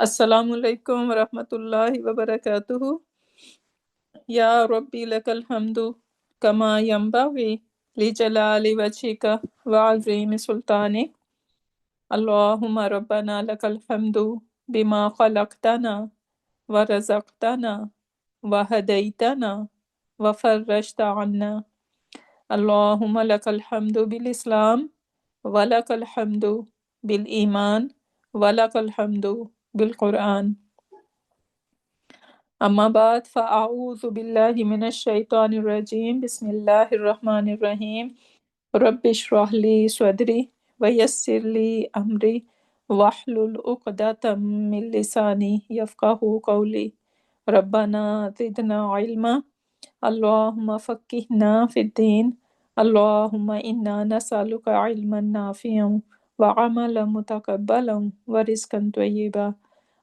Assalamu alaikum wa rahmatullahi wa barakatuhu. Ya Rabbi lakal hamdu kama yambaghi li jalali wajhika wa azimi sultani. Allahumma rabbana lakal hamdu bima khalaqtana wa razaqtana wa hadaitana wa farrajta anna. Allahumma lakal hamdu bil Islam wa lakal hamdu bil Iman wa lakal hamdu bil Quran. أما بعد فأعوذ بالله من الشيطان الرجيم بسم الله الرحمن الرحيم رب اشرح لي صدري ويسر لي أمري واحلل عقدة من لساني يفقه قولي ربنا زدنا علما اللهم فقهنا في الدين اللهم إنا نسألك علما نافعا وعملا متقبلا ورزقا طيبا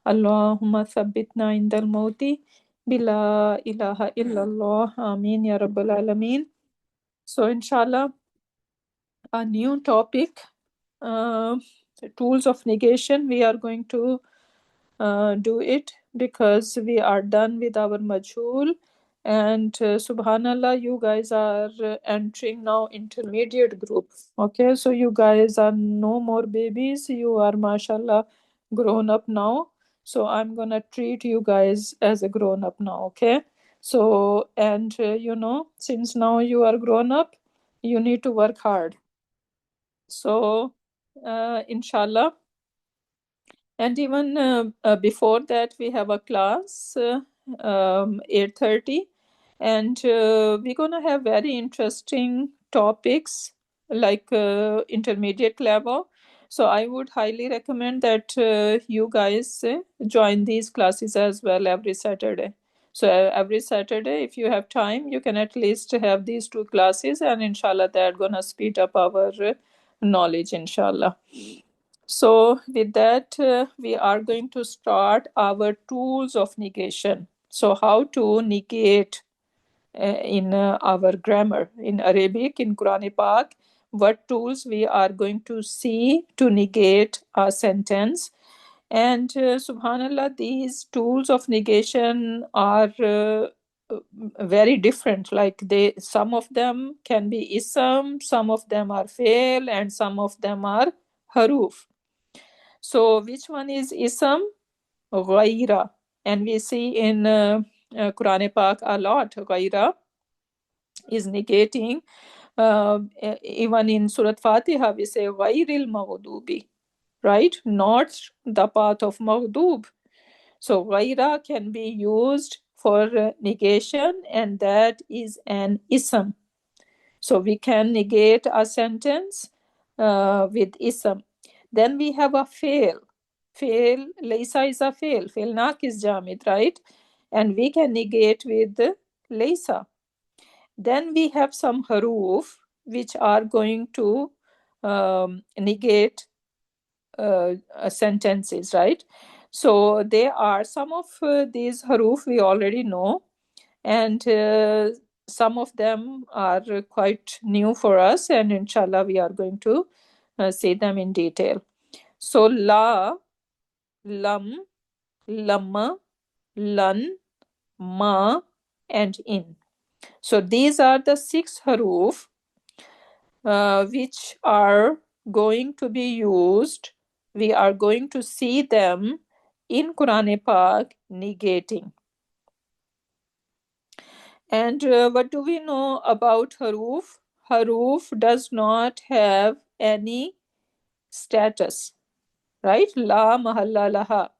اللهم ثبتنا عند الموت بلا إله إلا الله آمين يا رب العالمين. So inshallah, a new topic, tools of negation. We are going to do it because we are done with our majhul, and subhanallah, you guys are entering now intermediate group. Okay, so you guys are no more babies, you are mashallah grown up now, so I'm gonna treat you guys as a grown up now. Okay, so and since now you are grown up, you need to work hard. So inshallah, and even before that, we have a class 8:30, and we're gonna have very interesting topics like intermediate level. So I would highly recommend that you guys join these classes as well every Saturday. So every Saturday, if you have time, you can at least have these two classes, and inshallah, they're gonna speed up our knowledge, inshallah. So, with that, we are going to start our tools of negation. So, how to negate in our grammar in Arabic, in Quran Pak, what tools we are going to see to negate a sentence. And subhanallah, these tools of negation are very different. Like some of them can be ism, some of them are fail, and some of them are haruf. So which one is ism? Ghaira. And we see in Quran Pak a lot. Ghaira is negating. Even in Surat Fatiha, we say Ghairil Maghdubi, right? Not the path of Maghdub. So Ghaira can be used for negation, and that is an ism. So we can negate a sentence with ism. Then we have a fail. Fail, Laysa is a fail. Fail is jamid, right? And we can negate with Laysa. Then we have some haruf which are going to negate sentences, right? So there are some of these haruf we already know, and some of them are quite new for us, and inshallah we are going to see them in detail. So la, lam, lamma, lan, ma, and in. So these are the 6 haruf which are going to be used. We are going to see them in Quran Pak negating. And what do we know about haruf? Haruf does not have any status, right? La mahalla laha.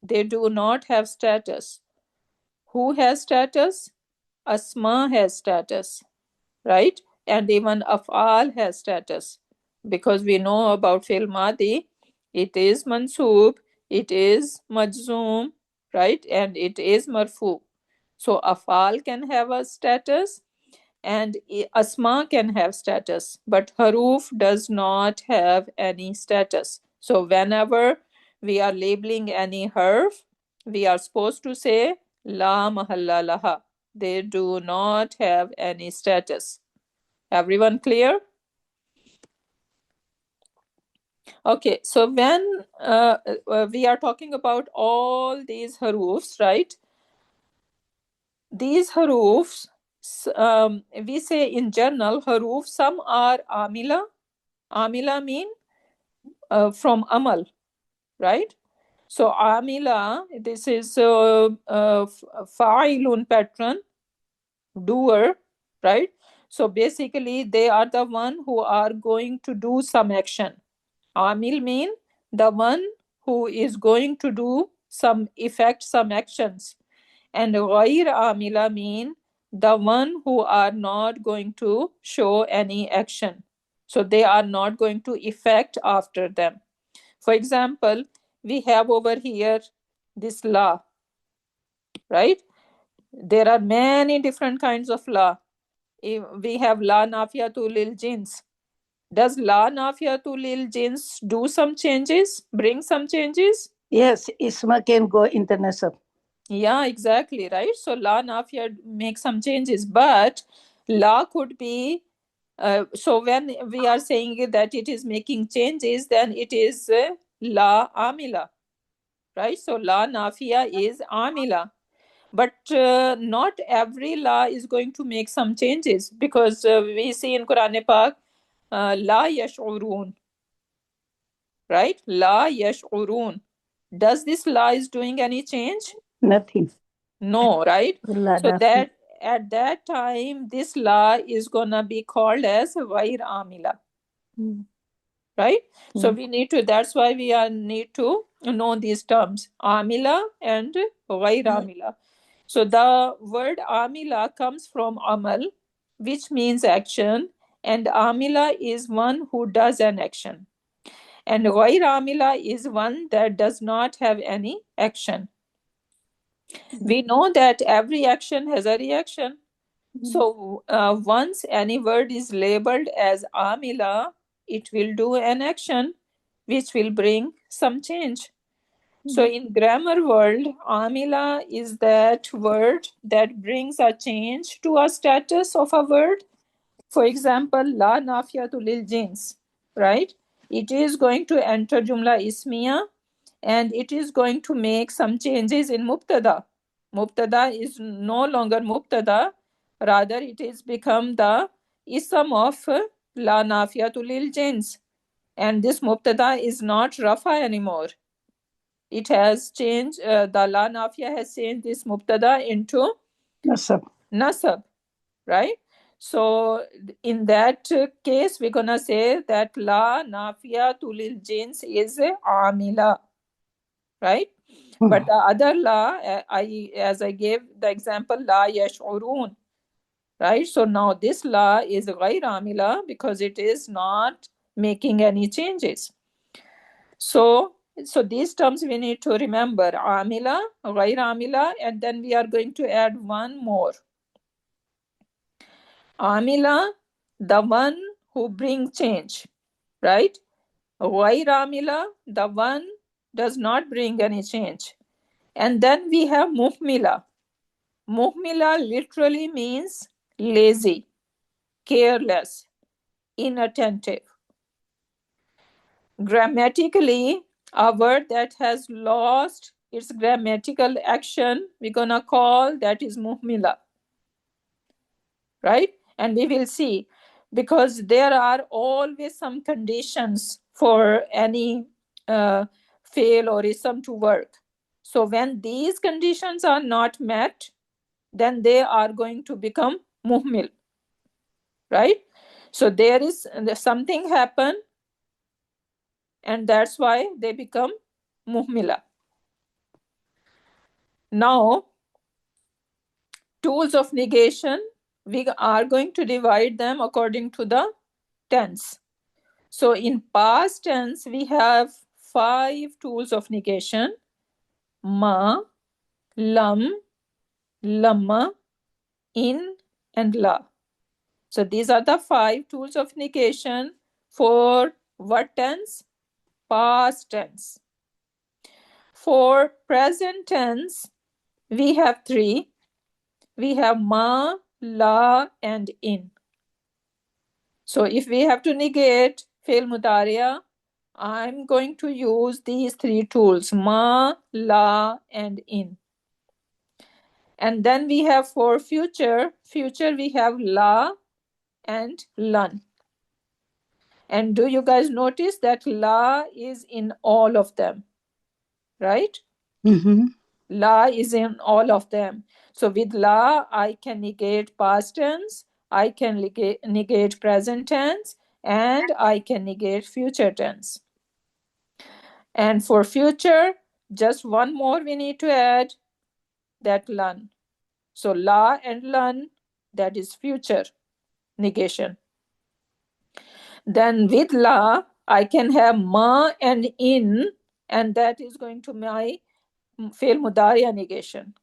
They do not have status. Who has status? Asma has status, right? And even af'al has status. Because we know about fi'l madi, it is mansoob, it is majzoom, right? And it is marfu. So af'al can have a status, and asma can have status, but haruf does not have any status. So whenever we are labeling any harf, we are supposed to say la mahalla laha. They do not have any status. Everyone clear? Okay, so when we are talking about all these haroofs, right? These haroofs, we say in general, haroof, some are amila. Amila mean from amal, right? So amila, this is fa'ilun pattern, doer, right? So basically, they are the one who are going to do some action. Amil mean the one who is going to do some effect, some actions. And ghair amila mean the one who are not going to show any action. So they are not going to effect after them. For example, we have over here this law, right? There are many different kinds of law. We have la nafiyatul lil jins. Does la nafiyatul lil jins do some changes, bring some changes? Yes, isma can go into nasab. Yeah, exactly, right? So la nafiya makes some changes, but la could be so when we are saying that it is making changes, then it is la amila, right? So la nafiya is amila. But not every law is going to make some changes, because we see in Quran Pak, la yash'urun, right? La yash'urun. Does this law is doing any change? Nothing. No, right? Allah So nafi. that at that time, this law is gonna be called as ghair amila, right? So we need to. That's why we are need to know these terms, amila and ghair amila. So the word amila comes from amal, which means action, and amila is one who does an action. And ghair amila is one that does not have any action. We know that every action has a reaction. So once any word is labeled as amila, it will do an action which will bring some change. So in grammar world, amila is that word that brings a change to a status of a word. For example, la nafiyatu lil jins, right? It is going to enter jumla ismiya, and it is going to make some changes in mubtada. Mubtada is no longer mubtada, rather it is become the ism of la nafiyatu lil jins. And this mubtada is not rafa anymore. It has changed, the la nafiya has changed this mubtada into Nasab. nasab, right? So in that case, we're gonna say that la nafiya tulil jins is amila, right? But the other la, as I gave the example, la yash'urun, right? So now this la is ghair amila because it is not making any changes. So these terms we need to remember, amila, ghair amila, and then we are going to add one more. Amila, the one who bring change, right? Ghair amila, the one does not bring any change. And then we have muhmila. Muhmila literally means lazy, careless, inattentive. Grammatically, a word that has lost its grammatical action, we're gonna call that is muhmila, right? And we will see, because there are always some conditions for any fail or ism to work. So when these conditions are not met, then they are going to become muhmil, right? So there's something happen, and that's why they become muhmila. Now, tools of negation, we are going to divide them according to the tense. So in past tense, we have 5 tools of negation: ma, lam, lamma, in, and la. So these are the 5 tools of negation for what tense? Past tense. For present tense, we have 3. We have ma, la, and in. So if we have to negate fail mudariya, I'm going to use these three tools, ma, la, and in. And then we have for future we have la and lan. And do you guys notice that la is in all of them, right? Mm-hmm. La is in all of them. So with la, I can negate past tense, I can negate present tense, and I can negate future tense. And for future, just one more we need to add, that lan. So la and lan, that is future negation. Then with la, I can have ma and in, and that is going to my fail mudariya negation.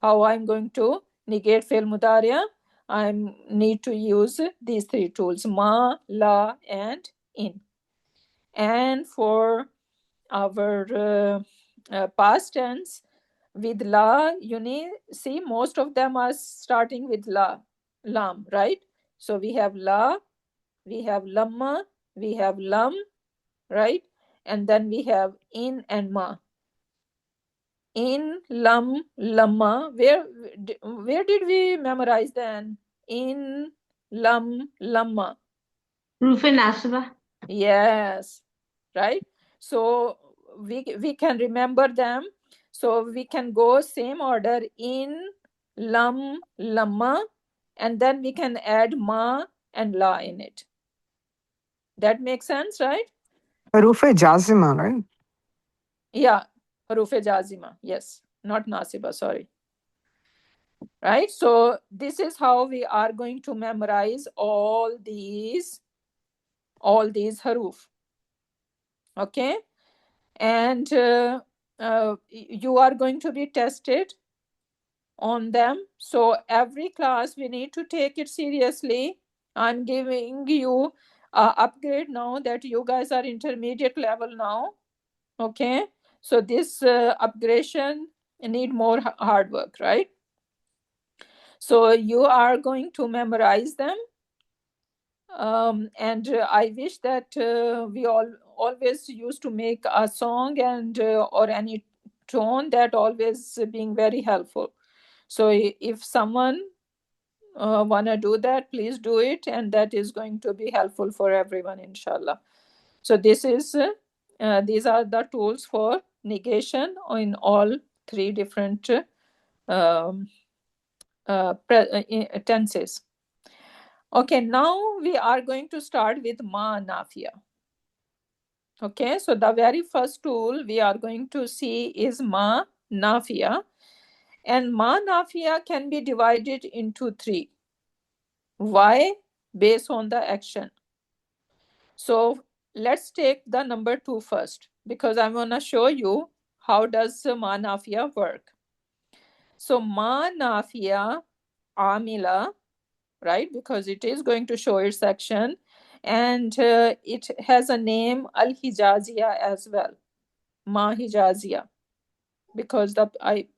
How I'm going to negate fail mudariya? I need to use these three tools, ma, la, and in. And for our past tense, with la, you need see most of them are starting with la, lam, right? So we have la, we have lamma, we have lam, right? And then we have in and ma. In, lam, lamma. Where did we memorize then? In, lam, lamma. Rufe Nasiba. Yes, right? So we can remember them. So we can go same order, in, lam, lamma, and then we can add ma and la in it. That makes sense, right? Harufe Jazima, right? Yeah, Harufe Jazima. Yes, not Nasiba, sorry. Right? So this is how we are going to memorize all these haruf. Okay? And you are going to be tested on them. So every class we need to take it seriously. I'm giving you upgrade now that you guys are intermediate level now. Okay? So this upgradation need more hard work, right? So you are going to memorize them. And I wish that we always used to make a song and or any tone, that always being very helpful. So if someone wanna do that, please do it, and that is going to be helpful for everyone, inshallah. So this is these are the tools for negation in all three different tenses. Okay, now we are going to start with ma nafiya. Okay, so the very first tool we are going to see is ma nafiya. And ma nafiya can be divided into three. Why? Based on the action. So let's take the number 2 first, because I want to show you how does ma nafiya work. So ma nafiya amila, right? Because it is going to show its action, and it has a name al-Hijaziya as well, ma Hijaziya, because the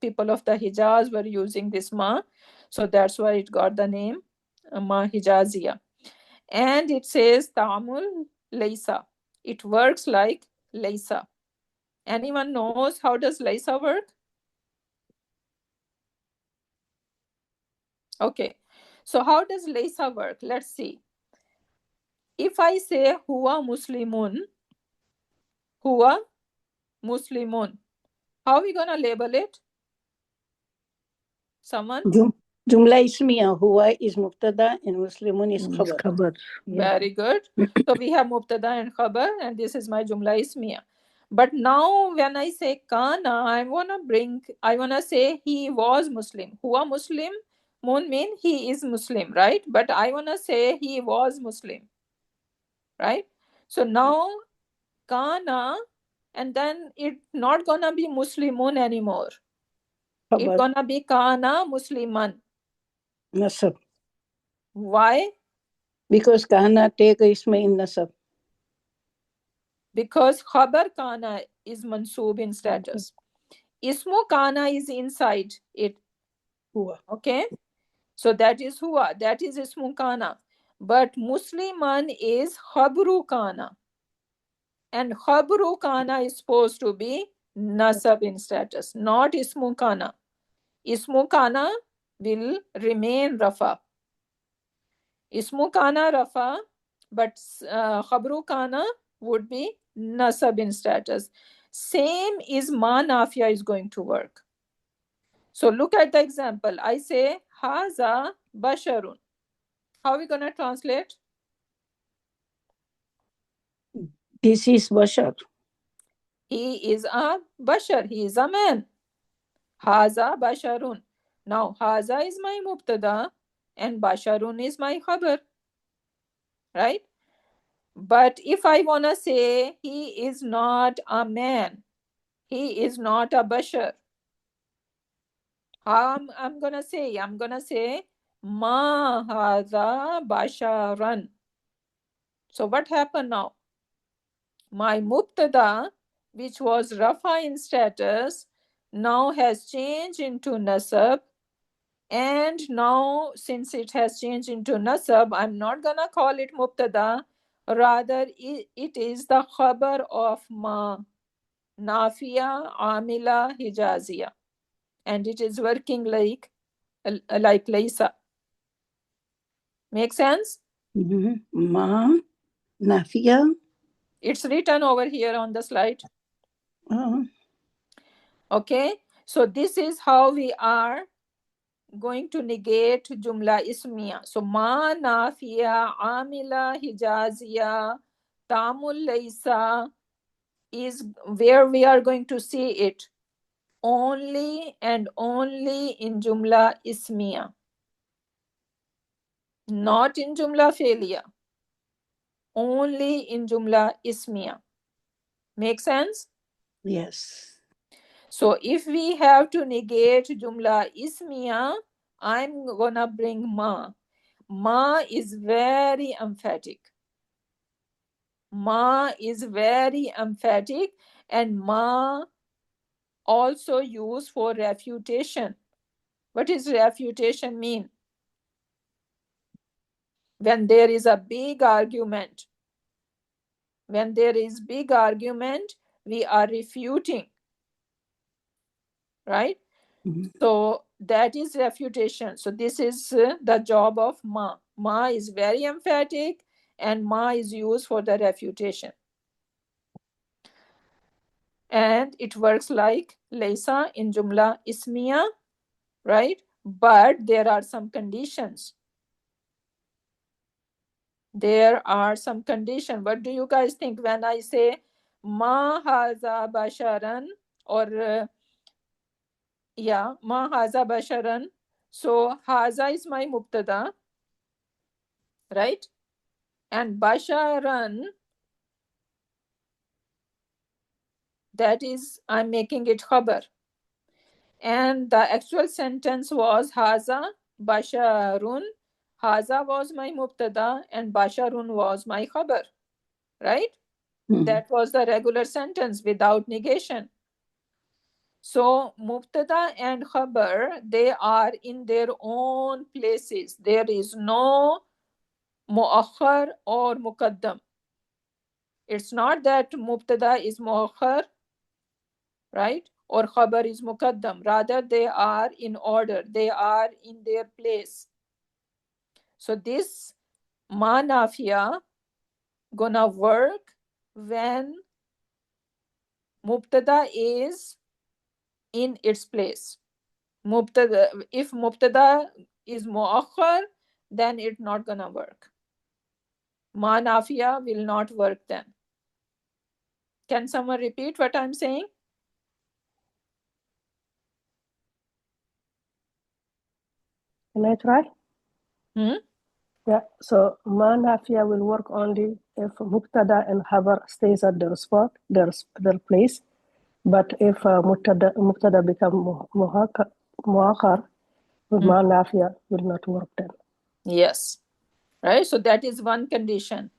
people of the Hijaz were using this ma, so that's why it got the name ma Hijaziya. And it says ta'amul laysa, it works like laysa. Anyone knows how does laysa work? Okay, so how does laysa work? Let's see. If I say huwa muslimun, huwa muslimun, how are we gonna label it? Someone? Jumla ismiya, huwa is mubtada and muslimun is khabar. Very good. So we have mubtada and khabar, and this is my jumla ismiya. But now when I say kana, I wanna say he was Muslim. Huwa Muslim, mun mean he is Muslim, right? But I wanna say he was Muslim, right? So now kana, and then it's not gonna be Muslimun anymore. It's gonna be kana musliman. Nasab. Why? Because kana take isma in nasab. Because khabar kana is mansoob in status. Ismu kana is inside it. Huwa. Okay? So that is huwa. That is ismu kana. But musliman is khabru kana. And khabru kana is supposed to be nasab in status, not ismu kana. Ismu kana will remain rafa. Ismu kana rafa, but khabru kana would be nasab in status. Same is ma nafiya is going to work. So look at the example. I say haza basharun. How are we going to translate? This is Bashar. He is a bashar. He is a man. Haza basharun. Now haza is my mubtada and basharun is my khabar. Right? But if I want to say he is not a man, he is not a bashar, how I'm going to say? I'm going to say ma haza basharan. So what happened now? My mubtada, which was rafa in status, now has changed into nasab. And now, since it has changed into nasab, I'm not gonna call it mubtada. Rather, it is the khabar of ma, nafiya, amila, hijaziya, and it is working like laysa. Make sense? Ma, nafiya. It's written over here on the slide. Uh, Okay, so this is how we are going to negate jumla ismiya. So ma, nafiya, amila, hijaziya, tamul laysa is where we are going to see it only and only in jumla ismiya, not in jumla fe'liya, only in jumla ismiya. Make sense? yes. So if we have to negate jumla ismiya, I'm gonna bring ma. Ma is very emphatic. Ma is very emphatic, and ma also used for refutation. What does refutation mean? When there is a big argument. When there is big argument, we are refuting. Right? So that is refutation. So this is the job of ma. Ma is very emphatic, and ma is used for the refutation. And it works like laysa in jumla ismiya, right? But there are some conditions. There are some conditions. What do you guys think when I say ma haza basharan, or yeah, ma haza basharan? So haza is my mubtada, right? And basharan, that is, I'm making it khabar. And the actual sentence was haza basharun. Haza was my mubtada and basharun was my khabar, right? That was the regular sentence without negation. So mubtada and khabar, they are in their own places. There is no muakhar or muqaddam. It's not that mubtada is muakhar, right? Or khabar is muqaddam. Rather, they are in order. They are in their place. So this ma nafiya gonna work when mubtada is in its place. Mubtada, if mubtada is muakhar, then it's not gonna work. Ma nafiya will not work then. Can someone repeat what I'm saying? Can I try? Hmm? Yeah. So ma nafiya will work only if mubtada and khabar stays at their spot, their place. But if mubtada become muakhar, ma nafiya will not work then. Yes. Right? So that is one condition.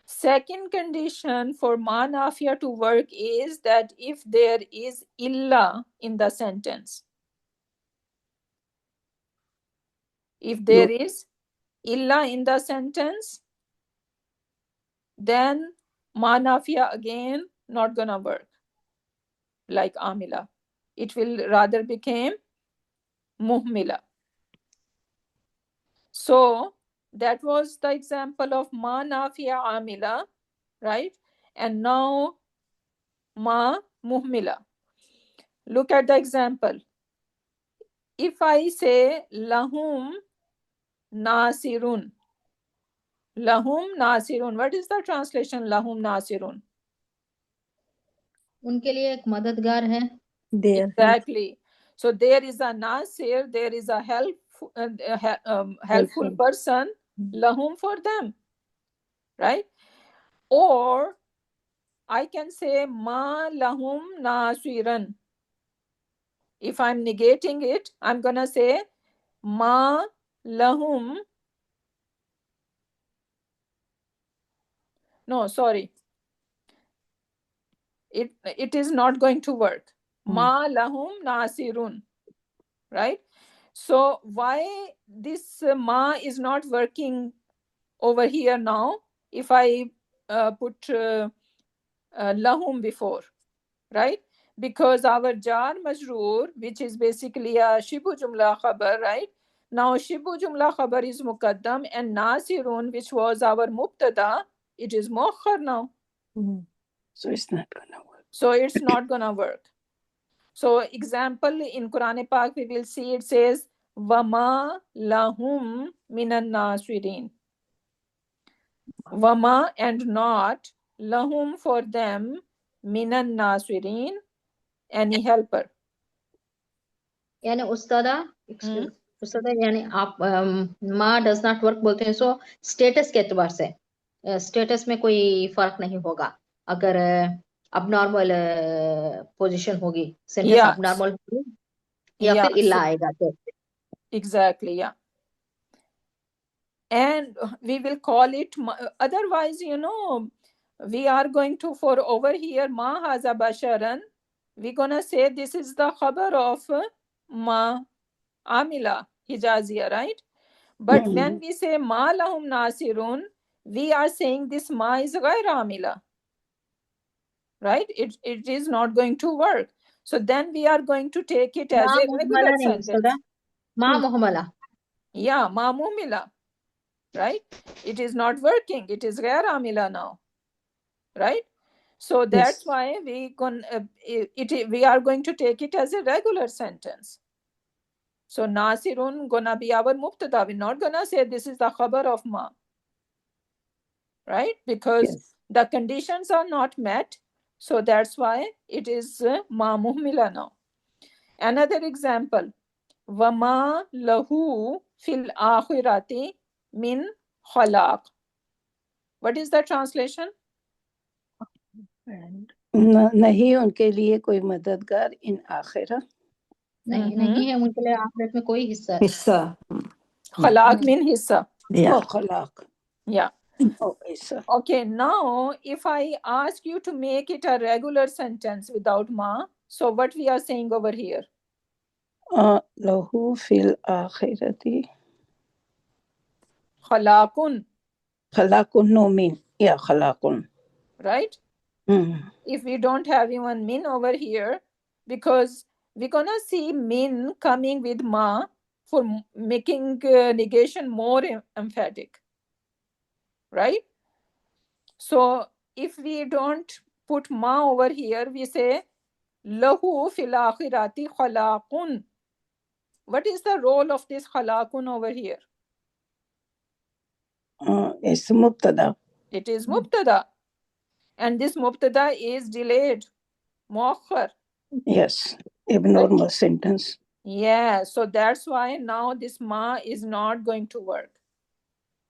Second condition for ma nafiya to work is that if there is illa in the sentence. If there is illa in the sentence, then Ma nafiya again not gonna work like amila. It will rather become muhmila. So that was the example of ma nafiya amila, right? And now ma muhmila. Look at the example. If I say lahum nasirun, lahum nasirun, what is the translation lahum nasirun? उनके लिए एक मददगार है. There. Exactly. So there is a nasir, there is a helpful Helpful. person, lahum for them, right? Or I can say ma lahum nasiran. If I'm negating it, I'm gonna say ma lahum. No, sorry. It is not going to work. Ma lahum nasirun, right? So why this ma is not working over here now if I put lahum before, right? Because our jar majroor, which is basically a shibu jumla khabar, right? Now shibu jumla khabar is muqaddam and nasirun, which was our mubtada, it is muakhar now. So it's not gonna work. So it's not gonna work. So example in Quran Pak we will see it says wama lahum minan nasirin. Wama and not, lahum for them, minan nasirin, any helper. यानी उस्तादा यानी आप माँ does not work बोलते हैं. सो status के एतबार से status में कोई फर्क नहीं होगा अगर अब नॉर्मल पोजीशन होगी, सेंटेंस अब नॉर्मल होगी या फिर इल्ला आएगा तो. Exactly, yeah. And we will call it, otherwise, we are going to, for over here, ma haza basharan, we're gonna say this is the khabar of ma amila hijaziya, right? But when we say ma lahum nasirun, we are saying this ma is ghair amila, right? It is not going to work. So then we are going to take it as a regular sentence. Ma muhammala. Yeah, ma muhmila. Right? It is not working. It is ghair amila now. Right? So that's why we are going to take it as a regular sentence. So nasirun gonna be our mubtada. We're not gonna say this is the khabar of ma. Right? Because the conditions are not met. So that's why it is ma muhmila now. Another example. Wama lahu fil akhirati min khalaq. What is the translation? नहीं उनके लिए कोई मददगार इन आखिरा. नहीं है उनके लिए आखिरत में कोई हिस्सा. Khalaq mean hissa. Oh, khalaq. Yeah. Oh, hissa. Okay, now if I ask you to make it a regular sentence without ma, so what we are saying over here? Lahu fil akhirati. Khalaqun. Khalaqun no min. Yeah, khalaqun. Right? If we don't have even min over here, because we're gonna see min coming with ma for making negation more emphatic. Right? So if we don't put ma over here, we say lahu fil akhirati khalaqun. What is the role of this khalaqun over here? It's mubtada. It is mubtada. And this mubtada is delayed. Muakhar. Yes. Abnormal sentence. Yeah. So that's why now this ma is not going to work.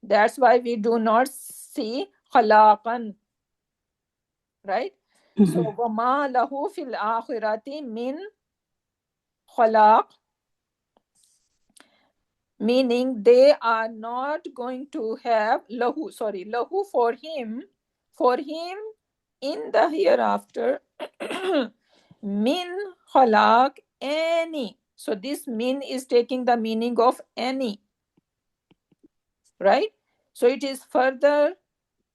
That's why we do not see khalaqan. Right? So wama lahu fil akhirati min khalaq. Meaning they are not going to have lahu for him in the hereafter min khalaq any. So this min is taking the meaning of any, right? So it is further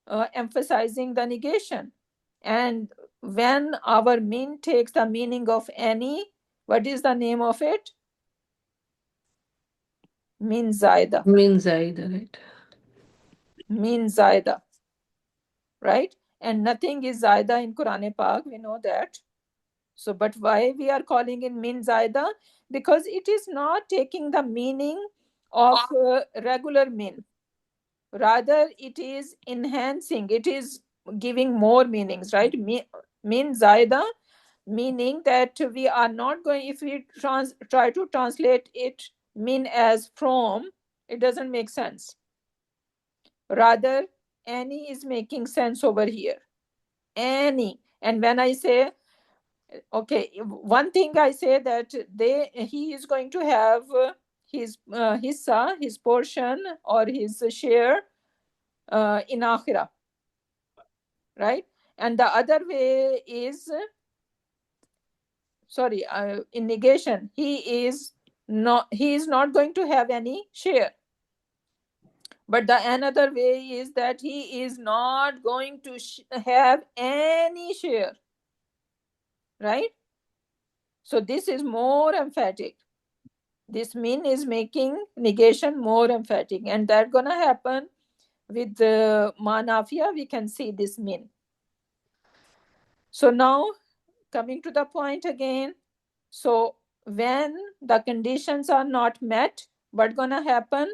emphasizing the negation. And when our min takes the meaning of any, what is the name of it? Min zaida. Min zaida, right? Min zaida, right? And nothing is zaida in Quran Pak, we know that. So, but why we are calling it min zaida? Because it is not taking the meaning of regular min. Rather, it is enhancing, it is giving more meanings, right? Min zaida, meaning that we are not going, if we try to translate it min as from, it doesn't make sense. Rather, any is making sense over here. Any. And when I say, okay, one thing I say that he is going to have his hissa, his portion or his share in akhirah, right? And the other way is, sorry, in negation, he is not going to have any share. But the another way is that he is not going to have any share, right? So this is more emphatic. This min is making negation more emphatic, and that's gonna happen with the manafia. We can see this min. So now coming to the point again. So when the conditions are not met, what's gonna happen?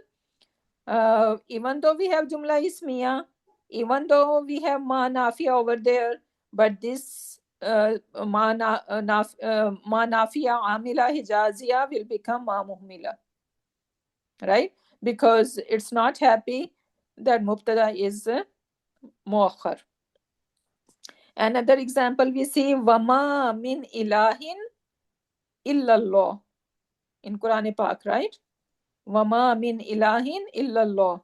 Even though we have Jumla Ismiya, even though we have Ma Nafiya over there, but this Ma Nafiya Amila Hijaziya will become Ma Muhmila, right? Because it's not happy that Mubtada is Muakhar. Another example we see Wama min ilahin illallah in Quran Pak, right? Wama min ilahin illallah.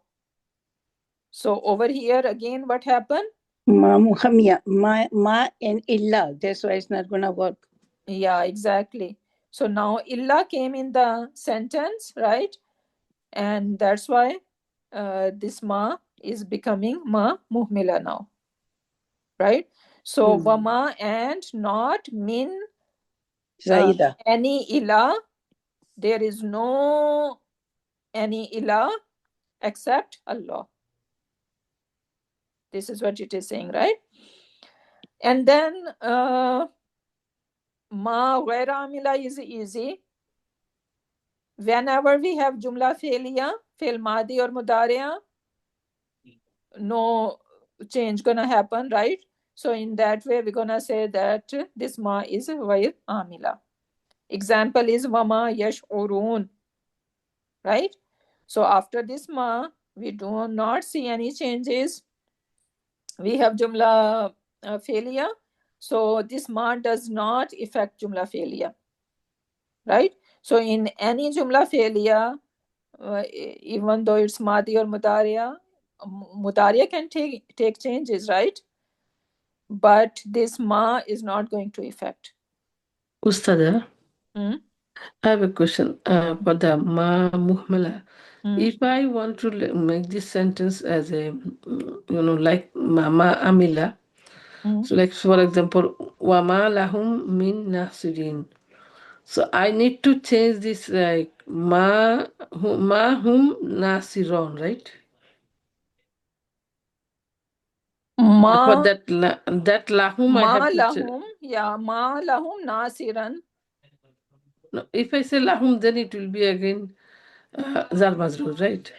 So over here again, what happened? Ma muhammiya, ma and illa. That's why it's not gonna work. Yeah, exactly. So now illa came in the sentence, right? And that's why this ma is becoming ma muhmila now, right? So wama and not min Zaida. any illa. There is no any ilah except Allah. This is what it is saying, right? And then ma ghaira amila is easy. Whenever we have jumla fe'liya, fi'l madi or mudariya, no change gonna happen, right? So in that way, we're gonna say that this ma is ghair amila. Example is wama yash'urun, right? So after this ma, we do not see any changes. We have jumla failure. So this ma does not affect jumla failure, right? So in any jumla failure, even though it's madi or mudariya can take changes, right? But this ma is not going to affect. Ustada, I have a question for the ma muhmala. If I want to make this sentence as a, like mama amila, so like for example, wama lahum min nasirin. So I need to change this like ma hum nasiron, right? For that lahum I have to lahum, yeah, ma lahum nasiran. No, if I say lahum, then it will be again Zal Mazrur, right?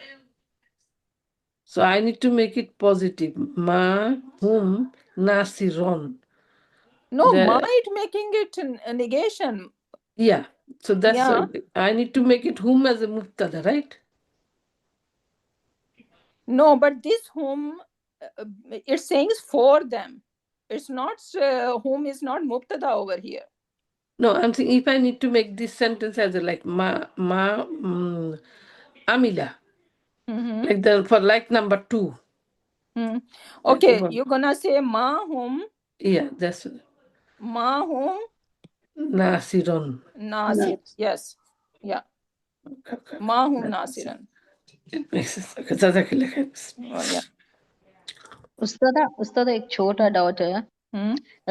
So I need to make it positive. Ma hum nasiron. No, ma it making it a negation. Yeah. So that's I need to make it hum as a mubtada, right? No, but this whom it's saying for them. It's not whom is not mubtada over here. No, I'm saying if I need to make this sentence as a like amila, like for like number 2. Okay, you're gonna say ma hum. Yeah, that's ma hum nasiron. Nasir. Yes. Yeah. Ma hum nasiran. It makes sense. Okay, Oh, yeah. उस्ताद एक छोटा doubt है।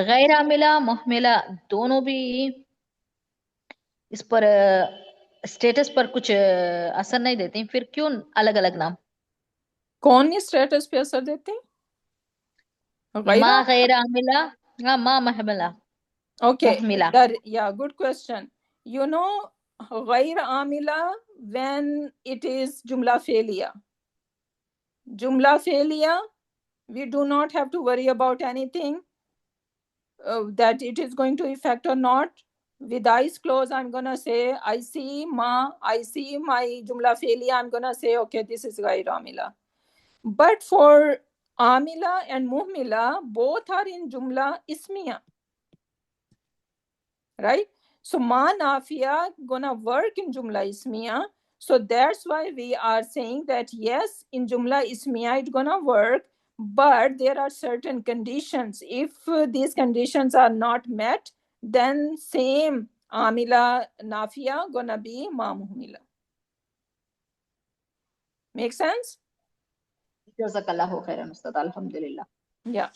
गैर आमिला मुहमिला दोनों भी इस पर status पर कुछ असर नहीं देती, फिर क्यों अलग अलग नाम? कौन स्टेटस पे असर देते हैं? माँ गैर आमिला, हाँ माँ मुहमिला। Okay, मुहमिला। yeah, good question. You know, غير عاملة when it is jumla failure. Jumla failure, we do not have to worry about anything that it is going to affect or not. With eyes closed, I'm gonna say, I see ma, I see my jumla failure. I'm gonna say, okay, this is غير عاملة. But for amila and muhmila, both are in jumla ismiya. Right? So ma nafiya gonna work in jumla ismiya. So that's why we are saying that yes, in jumla ismiya it's gonna work, but there are certain conditions. If these conditions are not met, then same amila nafiya gonna be ma muhmila. Make sense? जज़ाकल्लाहु खैरन उस्ताद, अल्हम्दुलिल्लाह। Yeah.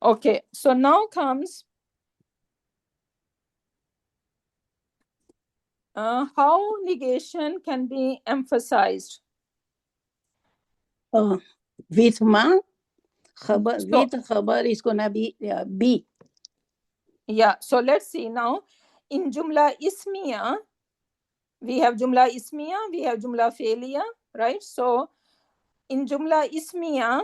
Okay. So now comes how negation can be emphasized. With ma, khabar, with khabar is gonna be be. Yeah, so let's see now. In jumla ismiya, we have jumla ismiya, we have jumla failiya, right? So in jumla ismiya,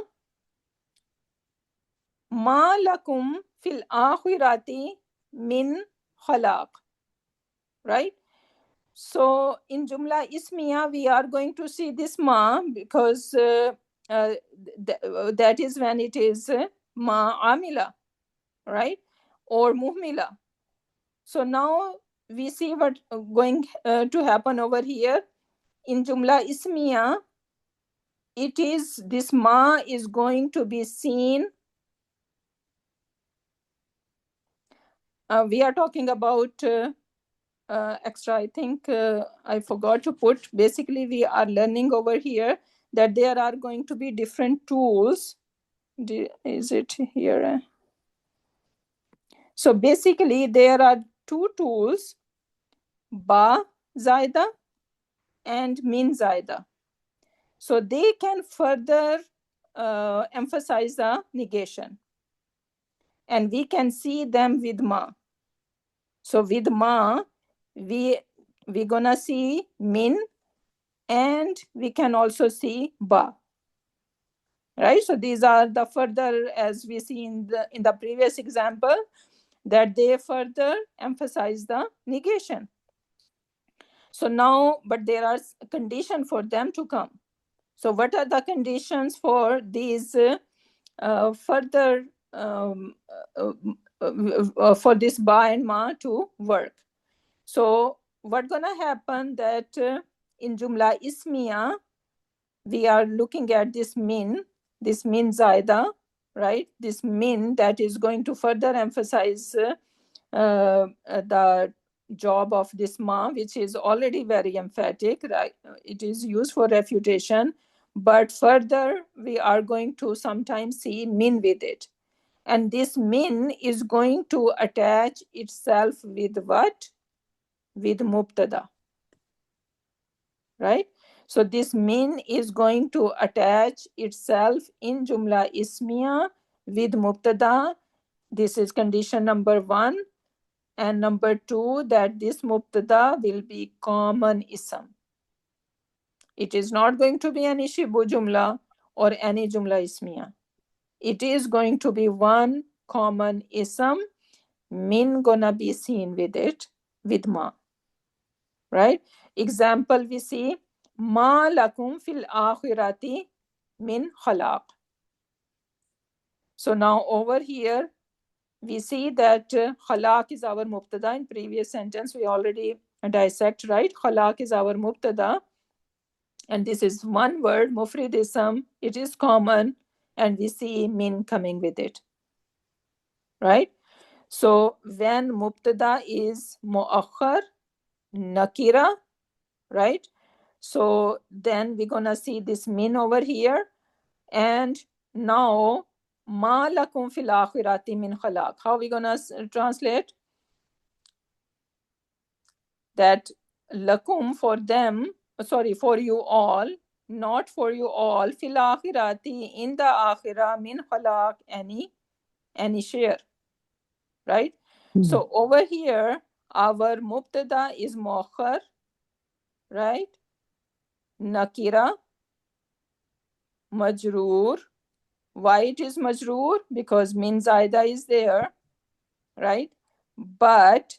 ma lakum fil akhirati min khalaq, right? So in jumla ismiya, we are going to see this ma because that is when it is ma amila, right? Or muhmila. So now we see what going to happen over here. In jumla ismiya, it is this ma is going to be seen. We are talking about extra. I think I forgot to put. Basically, we are learning over here that there are going to be different tools. Is it here? So basically, there are two tools, ba zaida and min zaida. So they can further emphasize the negation. And we can see them with ma. So with ma, we're gonna see min, and we can also see ba. Right? So these are the further, as we see in the previous example, that they further emphasize the negation. So now, but there are conditions for them to come. So what are the conditions for these further for this ba and ma to work? So what's gonna happen that in jumla ismiya, we are looking at this min zaida, right? This min that is going to further emphasize the job of this ma, which is already very emphatic, right? It is used for refutation, but further we are going to sometimes see min with it. And this min is going to attach itself with what? With mubtada, right? So this min is going to attach itself in jumla ismiya with mubtada. This is condition number 1. And number 2, that this mubtada will be common ism. It is not going to be any shibu jumla or any jumla ismiya. It is going to be one common ism, min gonna be seen with it, with ma. Right? Example we see, ma lakum fil akhirati min khalaq. So now over here, we see that khalaq is our mubtada. In previous sentence, we already dissect, right? Khalaq is our mubtada. And this is one word, mufrid ism. It is common. And we see min coming with it. Right? So when mubtada is mu'akhar, nakira, right? So then we're gonna see this min over here. And now Ma lakum fil akhirati min khalaq. How we gonna translate? That lakum for them, sorry, for you all, not for you all, fil akhirati, in the akhirah, min khalaq, any share, right? So over here, our mubtada is muakhar, right? Nakira, majroor. Why it is majroor? Because min zaida is there, right? But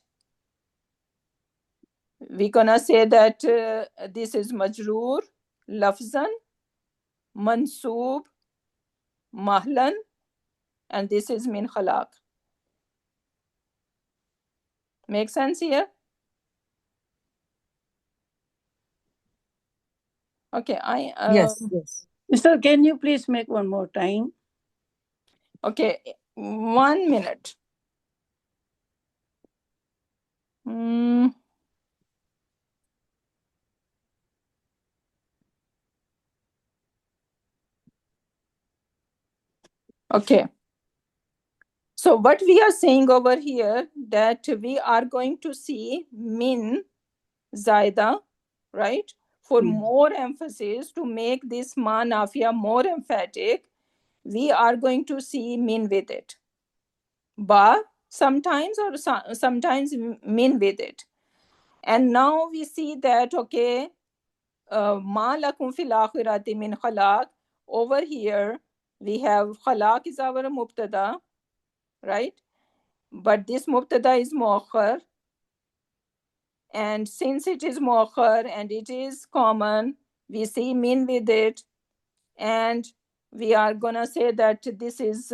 we're gonna say that this is majroor, lafzan, mansoob, mahlan, and this is min khalaq. Make sense here? Okay, Yes. Mister, can you please make one more time? Okay, 1 minute. Okay. So what we are saying over here, that we are going to see min zaida, right? For more emphasis, to make this ma nafiya more emphatic, we are going to see min with it. Ba sometimes, or sometimes min with it. And now we see that, okay, ma lakum fil akhirati min khalaq. Over here, we have khalaq is our mubtada, right? But this mubtada is muakhar. And since it is muakhar and it is common, we see min with it. And we are going to say that this is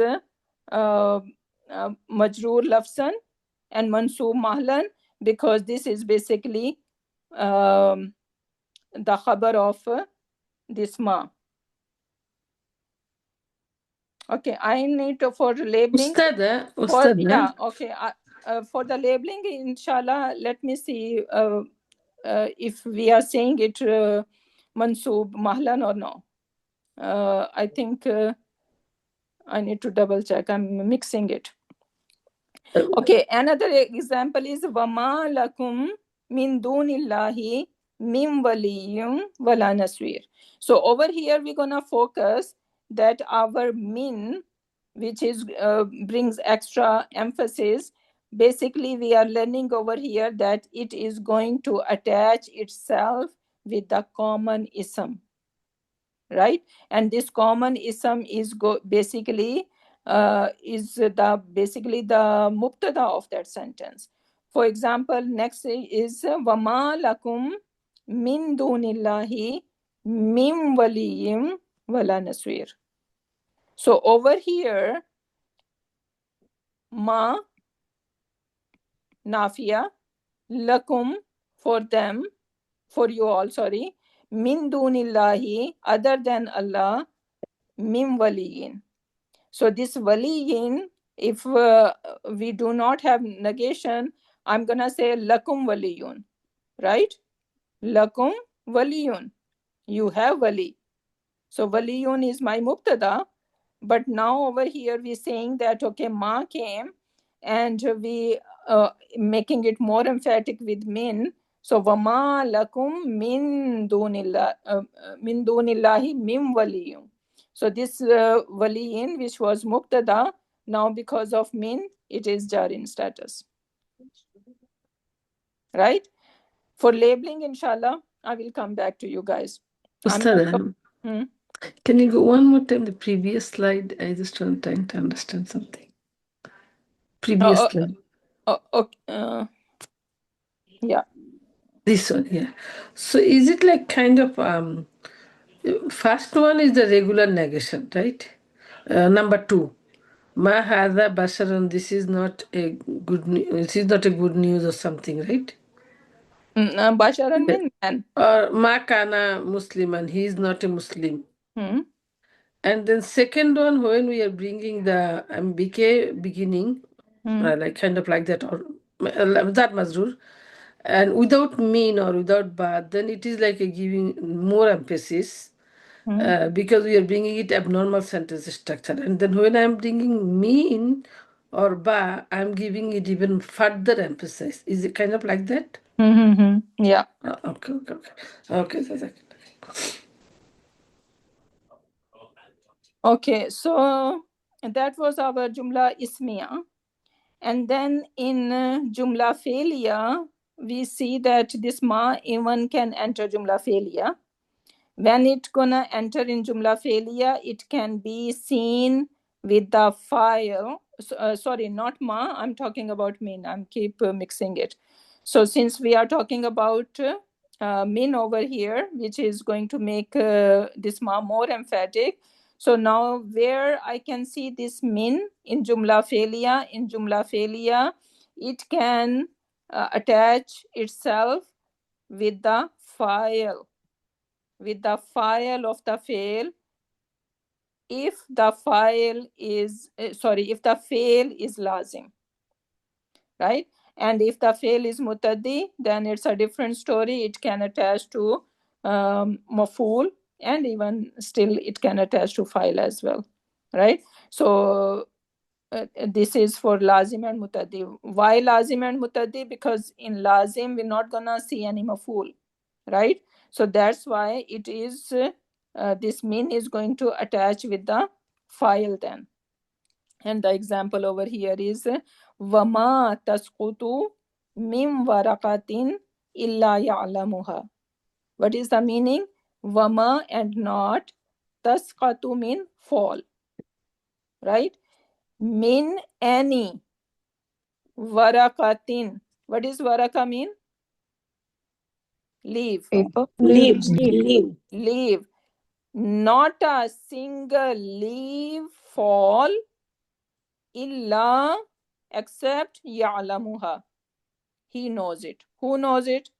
majroor lafsan and mansoob mahlan, because this is basically the khabar of this ma. Okay, I need to, for labeling. Ustada. Yeah, okay. For the labeling, inshallah, let me see if we are saying it mansoob mahlan or no. I think I need to double check. I'm mixing it. Okay, another example is wama lakum min dunillahi min waliyun wala nasir. So over here we're gonna focus that our min, which is brings extra emphasis. Basically, we are learning over here that it is going to attach itself with the common ism, right? And this common ism is basically the mubtada of that sentence. For example, next is wama lakum min dunillahi min waliyyin wala nasir. So over here, ma nafiya, lakum for them, for you all, sorry, min dunillahi, other than Allah, min waliyin. So this waliyin, if we do not have negation, I'm gonna say lakum waliyun, right? Lakum waliyun, you have wali. So waliyun is my mubtada, but now over here we're saying that, okay, ma came, and we making it more emphatic with min. So wama lakum min dunillahi min waliyun. So this waliyin, which was mubtada, now because of min, it is jar in status, right? For labeling, inshallah, I will come back to you guys. Ustada, can you go one more time, the previous slide? I just trying to understand something. Previous slide. Okay. Yeah. This one, yeah. So is it like kind of first one is the regular negation, right? Number 2, ma hadha basharan, this is not a good this is not a good news or something, right? Basharan means man. Or ma kana musliman, he is not a Muslim. And then second one, when we are bringing the MBK beginning, like kind of like that, or that mazrur, and without mean or without bad, then it is like a giving more emphasis. because we are bringing it abnormal sentence structure. And then when I'm bringing mean or ba, I'm giving it even further emphasis. Is it kind of like that? Yeah. Okay. Okay. Okay, so that was our Jumla Ismiya. And then in Jumla Felia, we see that this ma even can enter Jumla Felia. When it gonna enter in Jumla Felia, it can be seen with the file. Sorry, not ma, I'm talking about min. I'm keep mixing it. So since we are talking about min over here, which is going to make this ma more emphatic. So now where I can see this min in Jumla Felia, it can attach itself with the file. With the file of the fail, if the fail is lazim, right? And if the fail is mutaddi, then it's a different story. It can attach to maful, and even still it can attach to file as well, right? So this is for lazim and mutaddi. Why lazim and mutaddi? Because in lazim we're not gonna see any maful, right? So that's why it is this min is going to attach with the file then. And the example over here is wama tasqutu min waraqatin illa ya'lamuha. What is the meaning? Wama and not, tasqatu mean fall, right? Min any, waraqatin. What does waraqa mean? Leaf. Paper. Leaves. Leaf. Not a single leaf fall illa except ya'lamuha. He knows it. Who knows it?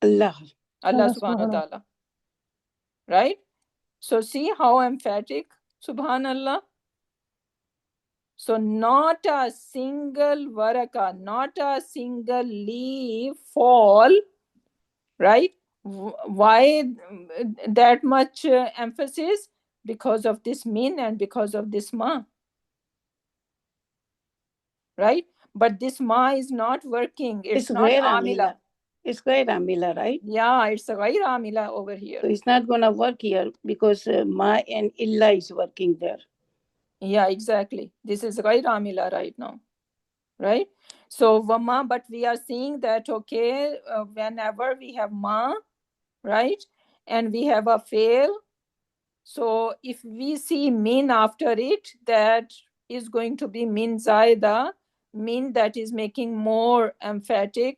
Allah. Allah subhanahu wa ta'ala. Right? So see how emphatic, subhanallah. So not a single waraka, not a single leaf fall, right? Why that much emphasis? Because of this min and because of this ma, right? But this ma is not working. It's not amila. It's ghair amila, right? Yeah, it's a ghair amila over here. So it's not going to work here because ma and illa is working there. Yeah, exactly. This is ghair amila right now, right? So wama, but we are seeing that, okay, whenever we have ma, right, and we have a fail, so if we see min after it, that is going to be min zaida, min that is making more emphatic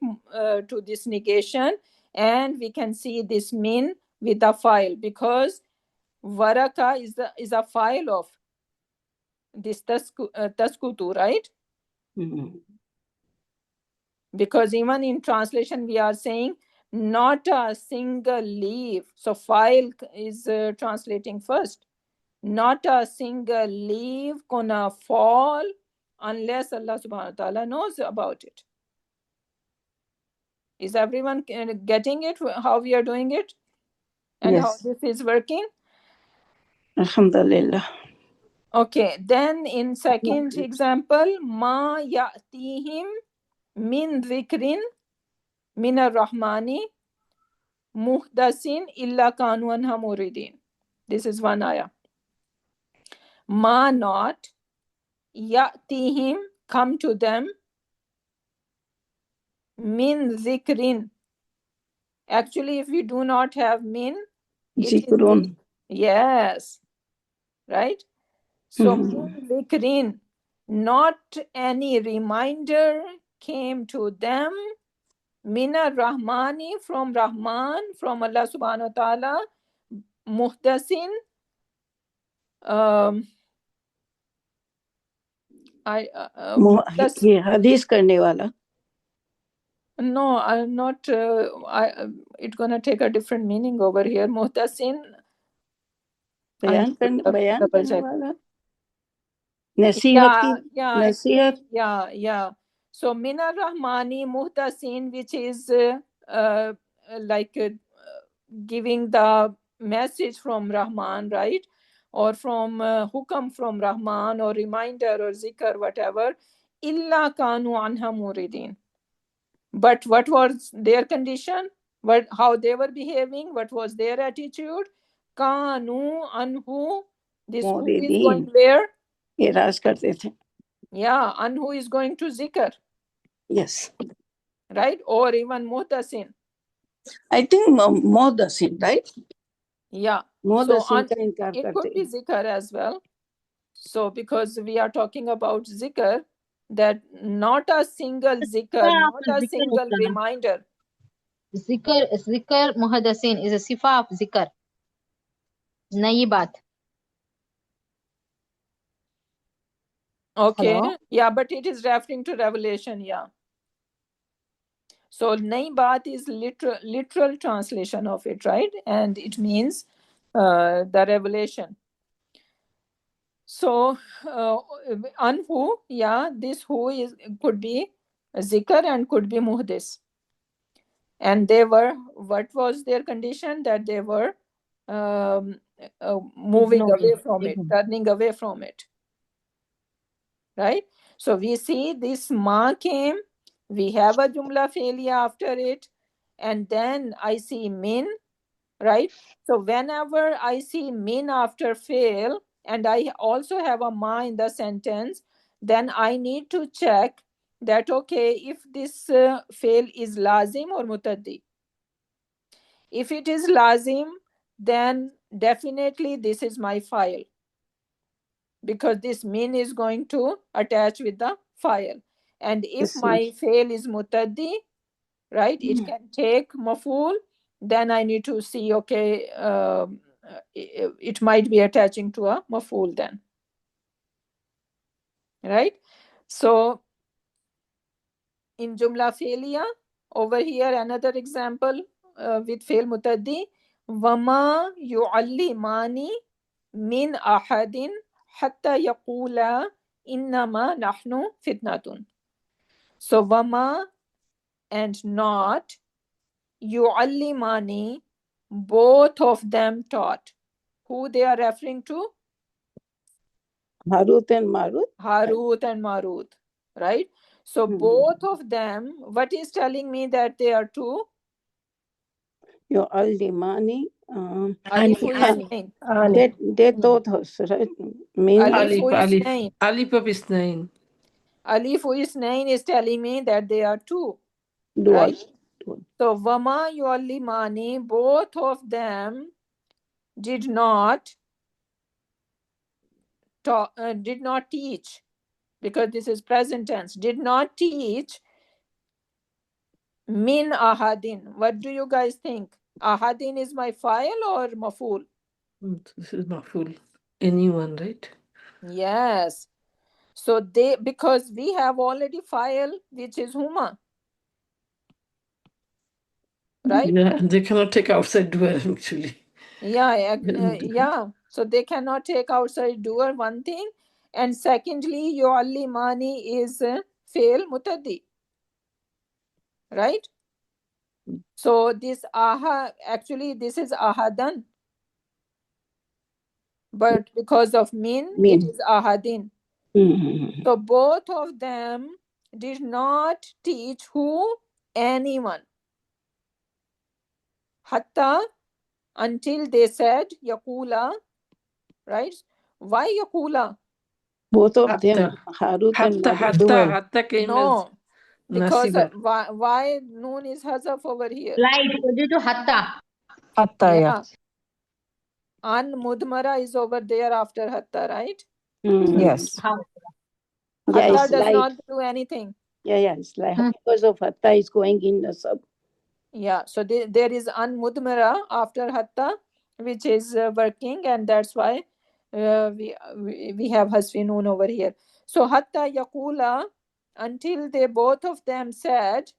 to this negation, and we can see this min with the file, because waraka is a file of this taskutu, right? Because even in translation we are saying not a single leaf. So file is translating first. Not a single leaf gonna fall unless Allah subhanahu wa ta'ala knows about it. Is everyone getting it, how we are doing it? And yes. How this is working? Alhamdulillah. Okay, then in second example, ma ya'tihim min dhikrin min ar-rahmani muhdasin illa kanu anha muridin. This is one ayah. Ma not, ya'tihim come to them, min dhikrin. Actually, if we do not have min, it is, yes, right? So min dhikrin, not any reminder came to them, min ar-rahmani, from Rahman, from Allah subhanahu wa ta'ala, muhdasin, hadith karne wala. No, I'm not. It's gonna take a different meaning over here. Muhtasin. Bayan karne wala. Nasihat. Yeah. So Mina Rahmani Muhtasin, which is like giving the message from Rahman, right? Or from hukam from Rahman, or reminder or zikr, whatever. Illa kanu anha muridin. But what was their condition? How they were behaving? What was their attitude? Kanu anhu. This who is going where? Eras करते थे. Yeah, anhu is going to zikr. Yes. Right? Or even muhtasin. I think Modasin, right? Yeah. Modasin का इनकार it could करते be हैं. zikr as well. So because we are talking about zikr, that not a single zikr, not a Zikr single Ustad. reminder. Zikr muhaddasin is a sifa of zikr. नई बात. Okay. Hello? Yeah, but it is referring to revelation. Yeah. So nai baat is literal translation of it, right? And it means the revelation. So anhu, yeah, this who could be zikr and could be muhdis. And they were, what was their condition? That they were moving away from it, turning away from it. Right? So we see this ma came, we have a jumla failure after it, and then I see min, right? So whenever I see min after fail, and I also have a ma in the sentence, then I need to check that, okay, if this fail is lazim or mutaddi. If it is lazim, then definitely this is my file, because this min is going to attach with the file. And if my fail is mutaddi, right, it can take maful, then I need to see, okay, it might be attaching to a maful then, right? So in jumla failure, over here another example with fail mutaddi, wama yu'allimani min ahadin hatta yaqula innama nahnu fitnatun. So wama and not, yu'allimani, both of them taught. Who they are referring to? Harut and Marut. Harut and Marut, right? So both of them, what is telling me that they are two? Your Al-Dimani. Alif who is name. They taught us, right? Alif who is name. Alif is name. Alif who is name is telling me that they are two, Dual. right? So Vama yu'allimani, both of them did not teach, because this is present tense, did not teach min ahadin. What do you guys think? Ahadin is my file or maful? This is maful. Anyone, right? Yes. So they, because we have already file which is huma, right? Yeah, they cannot take outside dual actually. Yeah. So they cannot take outside doer, one thing, and secondly, yu'allimani is fail mutaddi, right? So this actually this is ahadan, but because of min. It is ahadin. So both of them did not teach who? Anyone. Hatta, until they said yaqula, right? Why yaqula? Both of them, Harut and Marut. Hatta came No, because Nasiba. why noon is hazaf over here? Right, due to hatta. Hatta, yeah. An mudmara is over there after hatta, right? Yes. Hatta does not do anything. Yeah, it's like because of hatta is going in the sub. Yeah, so there is an mudmara after hatta, which is working, and that's why we have hasfi noon over here. So hatta yaqula, until they both of them said,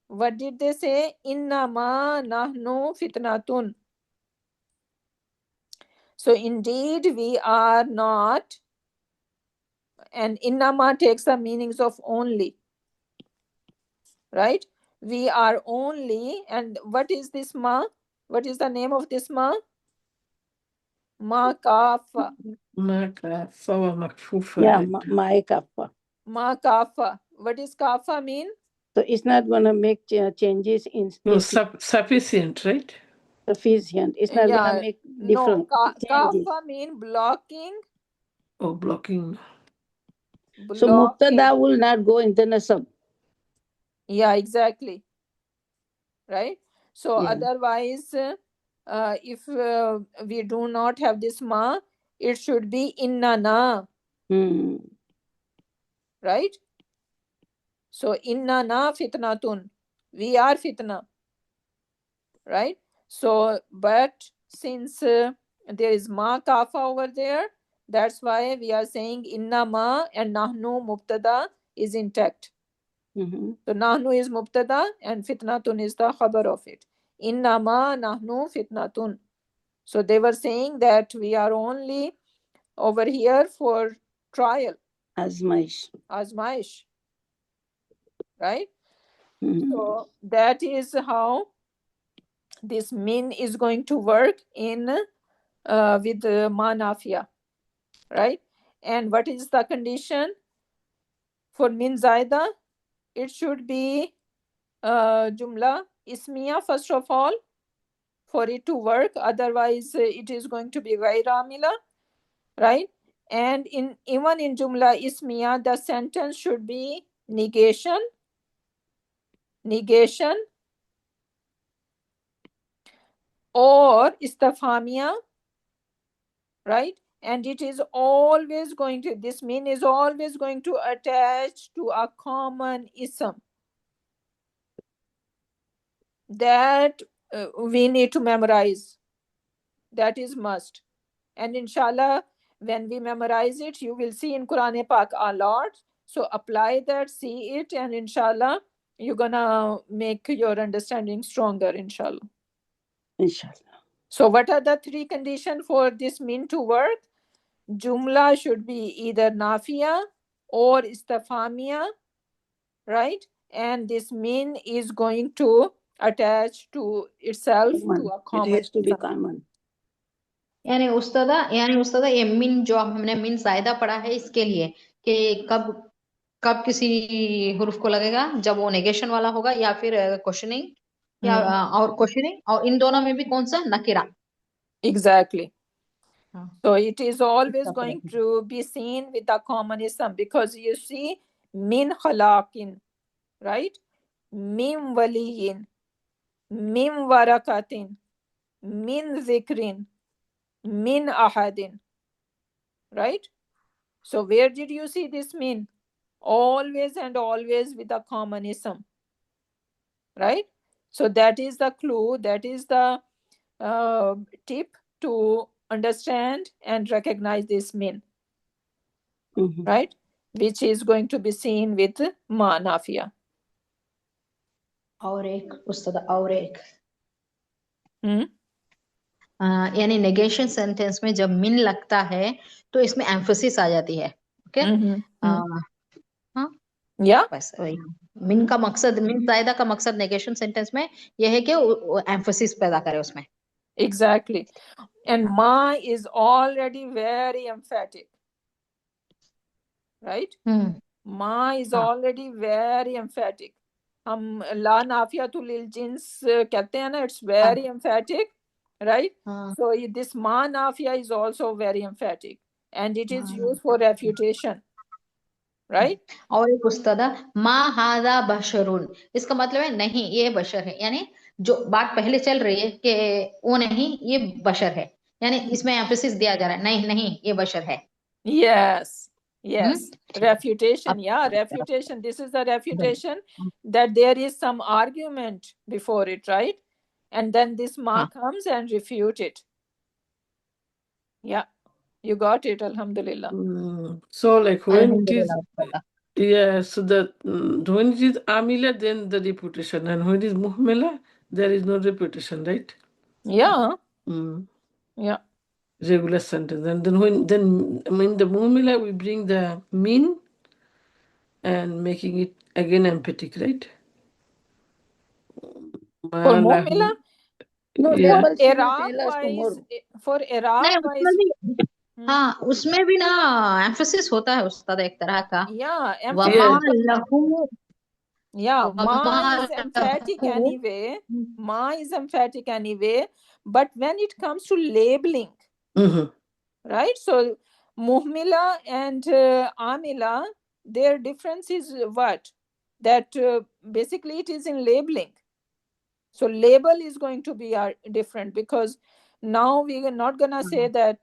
what did they say? Innama nahnu fitnatun. So indeed we are not, and innama takes the meanings of only, right? We are only, and what is this ma? What is the name of this ma? Ma kafa. ما كافة ومكفوفة. Yeah, right? Maikappa. Ma kafa. What does kafa mean? So it's not going to make changes in No, sufficient, right? sufficient. It's not going Yeah. to make No. different changes. Kafa mean blocking. Or blocking. So Blocking. Mubtada will not go in the nasab. Yeah, exactly. Right. So Yeah. otherwise, if we do not have this ma, it should be innana. Right. So innana fitnatun. We are fitna. Right. So, but since there is ma kafa over there, that's why we are saying inna ma and nahnu mubtada is intact. So nahnu is mubtada and fitnatun is the khabar of it. Inna ma nahnu fitnatun. So they were saying that we are only over here for trial. Azmaish. Right? So that is how this min is going to work in with ma nafiya. Right? And what is the condition for min zaida? It should be jumla ismiya first of all for it to work. Otherwise, it is going to be ghair amila. Right? And even in jumla ismiya, the sentence should be negation, or istifhamiya. Right? And it is always going to, this min is always going to attach to a common ism that we need to memorize. That is must. And inshallah, when we memorize it, you will see in Quran Pak a lot. So apply that, see it, and inshallah, you're gonna make your understanding stronger, inshallah. So what are the three conditions for this min to work? Jumla should be either nafiya or istifhamiya, right? And this min is going to attach to itself to a common. It has to be common. यानी उस्तादा ये मिन जो हमने मिन जायदा पढ़ा है इसके लिए कि कब किसी हुर्फ को लगेगा, जब वो नेगेशन वाला होगा या फिर क्वेश्चनिंग या और क्वेश्चनिंग, और इन दोनों में भी कौन सा नकीरा. Exactly. So it is always going to be seen with a common ism, because you see min khalaqin, right? Min waliyin, min warakatin, min zikrin, min ahadin, right? So where did you see this min? Always and always with a common ism, right? So that is the clue, that is the tip to understand and recognize this min, right? Which is going to be seen with ma nafiya. और एक उस्तादा और एक यानी negation sentence में जब मिन लगता है तो इसमें एम्फोसिस आ जाती है. ओके. हाँ या बस वही मिन का मकसद, मिन जायदा का मकसद नेगेशन सेंटेंस में यह है कि एम्फोसिस पैदा करे उसमें. Exactly. And ma is already very emphatic, right? Ma is already very emphatic. हम ला नाफियातुल लिल जिन्स कहते हैं ना, it's very emphatic, right? So this ma nafiya is also very emphatic, and it is used for refutation, right? और एक उस्तादा मा हाजा बशरुन, इसका मतलब है नहीं ये बशर है, यानी जो बात पहले चल रही है कि वो नहीं ये बशर है, यानी इसमें एम्फेसिस दिया जा रहा है नहीं नहीं ये बशर है. Yes. Refutation. Yeah, refutation. This is the refutation that there is some argument before it, right? And then this ma comes and refute it. Yeah, you got it. Alhamdulillah. So like when it is, so that when it is amila, then the reputation, and when it is muhmila, there is no reputation, right? Yeah. Yeah. Regular sentence. And then when the muhmila, we bring the min and making it again emphatic, right? For muhmila? No, Yeah. label she will Iraq tell us wise, tomorrow. for Iraq नहीं wise, उसमें भी हाँ उसमें भी ना emphasis होता है उस्ताद एक तरह का yeah, वमा emphasis. लहू Yeah, ma Verma is emphatic लहू anyway. Ma is emphatic anyway. But when it comes to labeling, Mhm. right? So muhmila and amila, their difference is what? That basically it is in labeling. So label is going to be different because now we are not gonna say that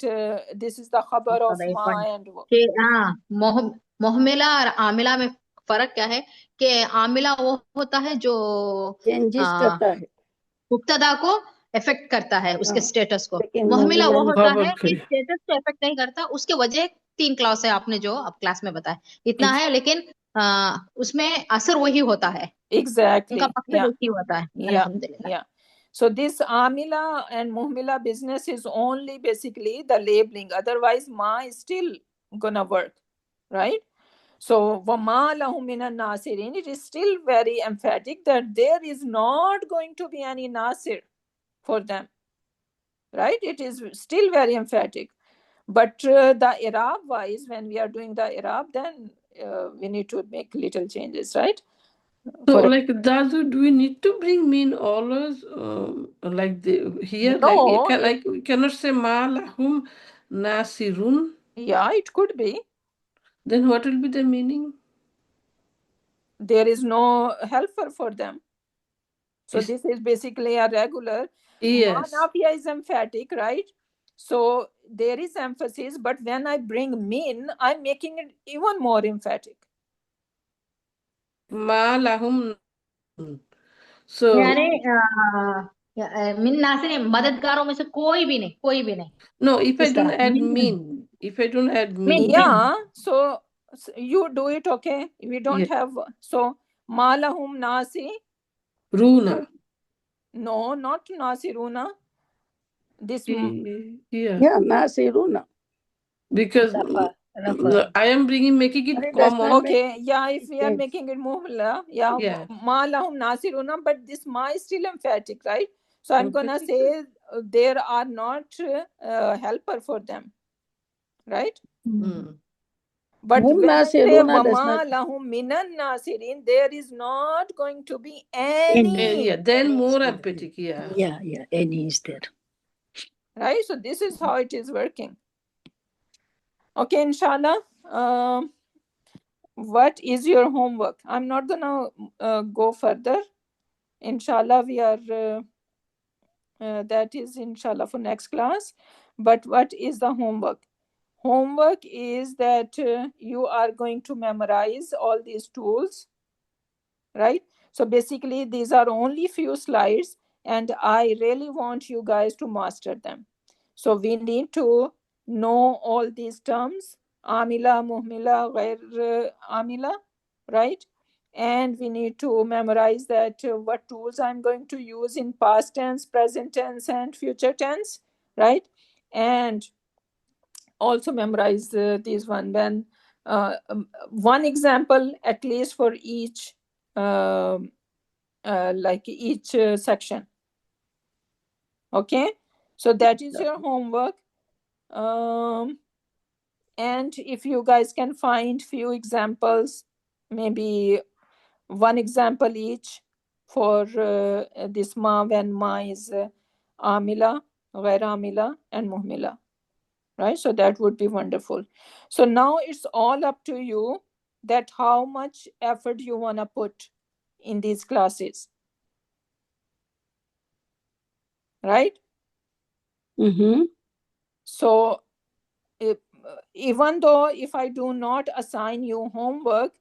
this is the khabar of उस्ताद एक ma point and कि हाँ मोहमिला और आमिला में फर्क क्या है कि आमिला वो होता है जो चेंजेस करता है मुब्तदा को इफेक्ट करता है उसके हाँ, स्टेटस को लेकिन मोहमिला वो मोहमिला होता है खबर कि के स्टेटस को इफेक्ट नहीं करता उसके वजह 3 क्लास है आपने जो अब क्लास में बताया इतना है लेकिन उसमें असर वही होता है exactly. उनका मकसद Yeah. एक ही होता है Yeah. अल्हम्दुलिल्लाह Yeah. So this amila and muhmila business is only basically the labeling. Otherwise, ma is still gonna work, right? So wama lahum minan nasirin, it is still very emphatic that there is not going to be any nasir for them, right? It is still very emphatic. But the Arab wise, when we are doing the Arab, then we need to make little changes, right? So, For like, do we need to bring mean always, like here, no, like we cannot say ma lahum nasirun. yeah, it could be. Then what will be the meaning? There is no helper for them. So Is- this is basically a regular. Yes. Manafia is emphatic, right? So there is emphasis, but when I bring min, I'm making it even more emphatic. Ma lahum. So यानी मिन नासिर मददगारों में से कोई भी नहीं no, if I इस don't तरह add मिन mean, if I don't add मिन mean, Yeah, so you do it, okay? We don't yeah, have, so malahum nasi. runa. No, not nasiruna. This, Yeah, yeah nasiruna because rafa I am making it But it does common. not make okay, yeah, if we are sense. making it muhla, yeah, Yeah. malahum nasiruna, but this ma is still emphatic, right? So I'm gonna say there are not helper for them, right? Mm. But Hum when I say nasiruna does wama not lahum minan nasirin, there is not going to be any, Yeah, then more empathic. Yeah. yeah any is there right? So this is how it is working. Okay, inshallah. What is your homework? I'm not gonna go further. Inshallah, we are. That is inshallah for next class. But what is the homework? Homework is that you are going to memorize all these tools, right? So basically these are only few slides and I really want you guys to master them. So we need to know all these terms, amila, muhmila, ghair amila, right? And we need to memorize that what tools I'm going to use in past tense, present tense, and future tense, right? And also memorize these one. When one example at least for each like each section. Okay, so that is your homework. And if you guys can find few examples, maybe one example each for this ma, when ma is amila, ghair amila, and muhmila, right? So that would be wonderful. So now it's all up to you that how much effort you want to put in these classes, right? So even though if I do not assign you homework,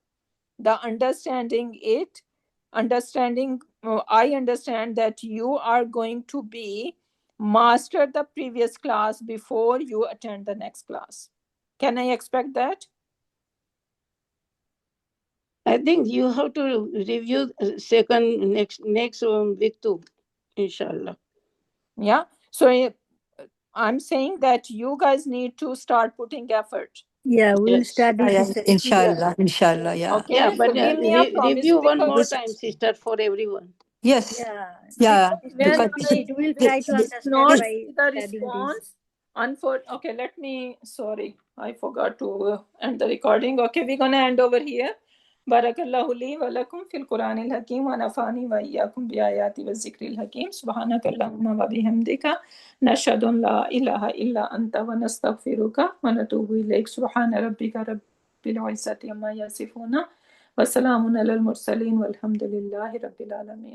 the understanding I understand that you are going to be master the previous class before you attend the next class. Can I expect that? I think you have to review second next week too, inshallah. Yeah, so I'm saying that you guys need to start putting effort. Yeah, we'll Yes. study. Yeah, Sister. inshallah, inshallah, yeah. Okay, Yeah, so but give me a promise review one more because time, sister, for everyone. Yes. Yeah, Yeah. When Because it will try to I did understand not by see the studying this. response, okay, let me, sorry, I forgot to end the recording. Okay, we're gonna end over here. Barakallahu li wa lakum fil Qur'anil Hakim wa nafani wa iyyakum bi ayati wa zikril hakim. Subhanakallahumma wa bihamdika nashhadu an la ilaha illa anta wa nastaghfiruka wa natubu ilayk. Subhana rabbika rabbil izzati amma yasifuna wa salamun alal mursalin walhamdulillahi rabbil alamin.